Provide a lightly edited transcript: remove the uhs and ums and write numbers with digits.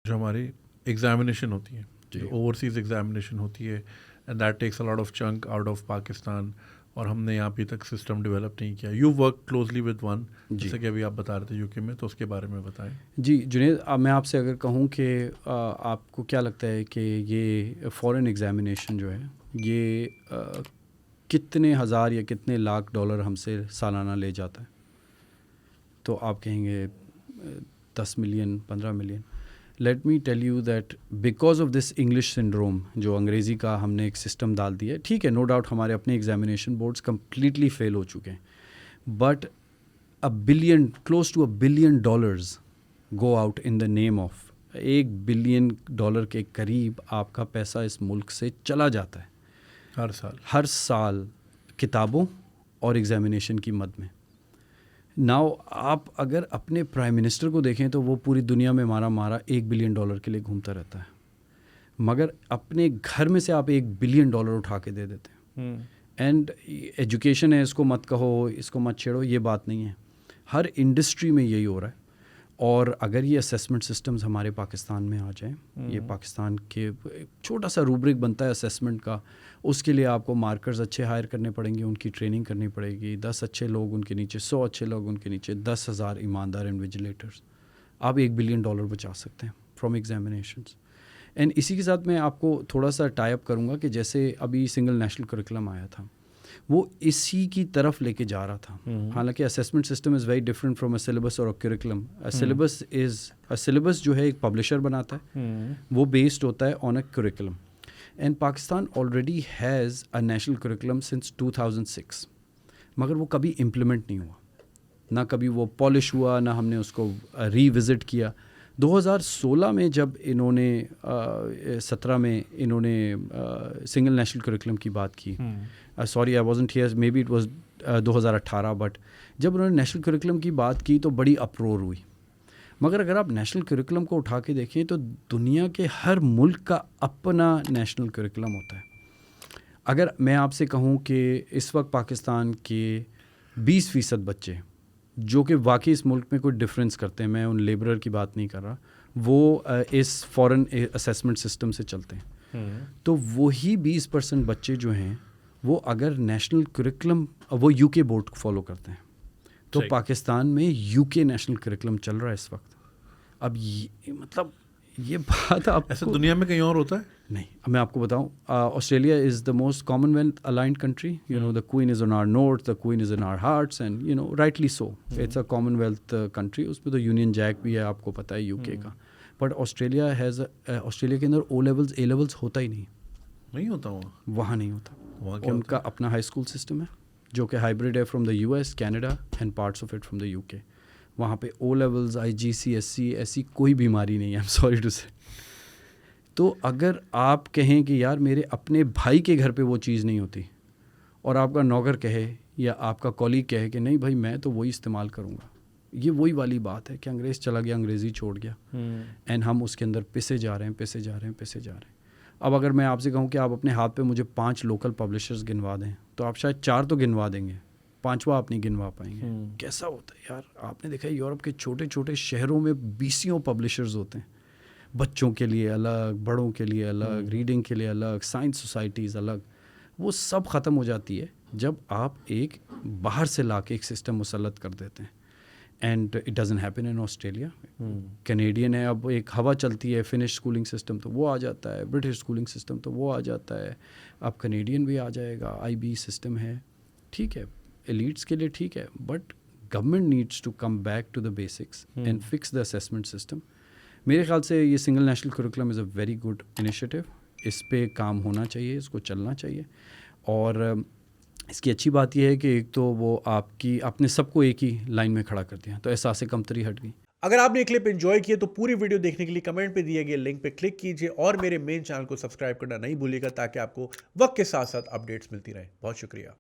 جو ہماری ایگزامینیشن ہوتی ہے، جو اوورسیز ایگزامینیشن ہوتی ہے، and that takes a lot of chunk out of Pakistan, اور ہم نے یہاں ابھی تک سسٹم ڈیولپ نہیں کیا. You work closely with one, جیسے کہ ابھی آپ بتا رہے تھے یو کے میں، تو اس کے بارے میں بتائیں. جی جنید، میں آپ سے اگر کہوں کہ آپ کو کیا لگتا ہے کہ یہ فورن ایگزامینیشن جو ہے یہ کتنے ہزار یا کتنے لاکھ ڈالر ہم سے سالانہ لے جاتا ہے؟ تو آپ کہیں گے 10 million 15 million. Let me tell you that because of this English syndrome, جو انگریزی کا ہم نے ایک سسٹم ڈال دیا ہے، ٹھیک ہے، نو ڈاؤٹ ہمارے اپنے ایگزامینیشن بورڈس کمپلیٹلی فیل ہو چکے ہیں، but close to $1 billion go out in the name of $1 billion کے قریب آپ کا پیسہ اس ملک سے چلا جاتا ہے ہر سال کتابوں اور ایگزامینیشن کی مد میں. ناؤ آپ اگر اپنے پرائم منسٹر کو دیکھیں تو وہ پوری دنیا میں مارا $1 بلین کے لیے گھومتا رہتا ہے، مگر اپنے گھر میں سے آپ $1 بلین اٹھا کے دے دیتے ہیں. اینڈ ایجوکیشن ہے، اس کو مت کہو، اس کو مت چھیڑو، یہ بات نہیں ہے. ہر انڈسٹری میں یہی ہو رہا ہے. اور اگر یہ اسیسمنٹ سسٹمز ہمارے پاکستان میں آ جائیں، یہ پاکستان کے چھوٹا سا روبرک بنتا ہے اسیسمنٹ کا، اس کے لیے آپ کو مارکرز اچھے ہائر کرنے پڑیں گے، ان کی ٹریننگ کرنی پڑے گی، 10 اچھے لوگ ان کے نیچے، 100 اچھے لوگ ان کے نیچے، 10,000 ایماندار انویجیلیٹرز. آپ $1 بلین بچا سکتے ہیں فرام ایگزامینیشنز. اینڈ اسی کے ساتھ میں آپ کو تھوڑا سا ٹائی اپ کروں گا کہ جیسے ابھی سنگل نیشنل کریکولم آیا تھا، وہ اسی کی طرف لے کے جا رہا تھا. حالانکہ assessment system is very different from a syllabus اور کریکولم. سلیبس جو ہے ایک پبلشر بناتا ہے، وہ بیسڈ ہوتا ہے on a curriculum. And Pakistan already has a national curriculum since 2006، مگر وہ کبھی امپلیمنٹ نہیں ہوا، نہ کبھی وہ پالش ہوا، نہ ہم نے اس کو ری وزٹ کیا. 2016 میں جب انہوں نے 17 میں انہوں نے سنگل نیشنل کریکولم کی بات کی، sorry I wasn't here, maybe it was 2018، but جب انہوں نے نیشنل کریکولم کی بات کی تو بڑی اپرور ہوئی. مگر اگر آپ نیشنل کریکولم کو اٹھا کے دیکھیں تو دنیا کے ہر ملک کا اپنا نیشنل کریکولم ہوتا ہے. اگر میں آپ سے کہوں کہ اس وقت پاکستان کے 20% بچے جو کہ واقعی اس ملک میں کوئی ڈفرینس کرتے ہیں، میں ان لیبرر کی بات نہیں کر رہا، وہ اس فورن اسیسمنٹ سسٹم سے چلتے ہیں، تو وہی 20% بچے جو ہیں وہ اگر نیشنل کریکولم، وہ یو کے بورڈ کو فالو کرتے ہیں، تو پاکستان میں یو کے نیشنل کریکولم چل رہا ہے اس وقت. اب مطلب یہ بات آپ ایسا دنیا میں کہیں اور ہوتا ہے نہیں. میں آپ کو بتاؤں، Australia is the most commonwealth aligned country. You know the queen is in our north, the queen is in our hearts, and you know rightly so it's a commonwealth country. اس میں تو union Jack بھی ہے، آپ کو پتہ ہے you کے کا. بٹ آسٹریلیا آسٹریلیا کے اندر او لیولز اے لیولز ہوتا ہی نہیں ہوتا، وہاں نہیں ہوتا. ان کا اپنا ہائی اسکول سسٹم ہے جو کہ ہائبرڈ ہے from the U S, Canada and parts of it from the you کے. وہاں پہ او لیولز، آئی جی سی ایس سی ایسی کوئی بیماری نہیں ہے، آئی ایم سوری ٹو سے. تو اگر آپ کہیں کہ یار میرے اپنے بھائی کے گھر پہ وہ چیز نہیں ہوتی، اور آپ کا نوکر کہے یا آپ کا کولیگ کہے کہ نہیں بھائی میں تو وہی استعمال کروں گا، یہ وہی والی بات ہے کہ انگریز چلا گیا، انگریزی چھوڑ گیا، اینڈ ہم اس کے اندر پسے جا رہے ہیں. اب اگر میں آپ سے کہوں کہ آپ اپنے ہاتھ پہ مجھے 5 لوکل پبلشرز گنوا دیں تو آپ شاید 4 تو گنوا دیں گے، 5واں آپ نہیں گنوا پائیں گے. کیسا ہوتا ہے یار؟ آپ نے دیکھا ہے یورپ کے چھوٹے چھوٹے شہروں میں 20 پبلشرز ہوتے ہیں، بچوں کے لیے الگ، بڑوں کے لیے الگ، ریڈنگ کے لیے الگ، سائنس سوسائٹیز الگ. وہ سب ختم ہو جاتی ہے جب آپ ایک باہر سے لا کے ایک سسٹم مسلط کر دیتے ہیں. And it doesn't happen in Australia. Canadian ہے، اب ایک ہوا چلتی ہے فنش اسکولنگ سسٹم، تو وہ آ جاتا ہے، برٹش اسکولنگ سسٹم تو وہ آ جاتا ہے، اب کینیڈین بھی آ جائے گا، آئی بی سسٹم ہے. ٹھیک ہے، ایلیٹس کے لیے ٹھیک ہے، but government needs to come back to the basics and fix the assessment system. میرے خیال سے یہ single national curriculum is a very good initiative. اس پہ کام ہونا چاہیے، اس کو چلنا چاہیے. اور اس کی اچھی بات یہ ہے کہ ایک تو وہ آپ نے سب کو ایک ہی لائن میں کھڑا کر دیا، تو احساس کمتری ہٹ گئی. اگر آپ نے یہ کلپ انجوائے کیے تو پوری ویڈیو دیکھنے کے لیے کمنٹ پہ دیے گئے لنک پہ کلک کیجیے، اور میرے مین چینل کو سبسکرائب کرنا نہیں بھولیے گا تاکہ آپ کو وقت کے ساتھ ساتھ اپڈیٹس ملتی رہیں. بہت شکریہ.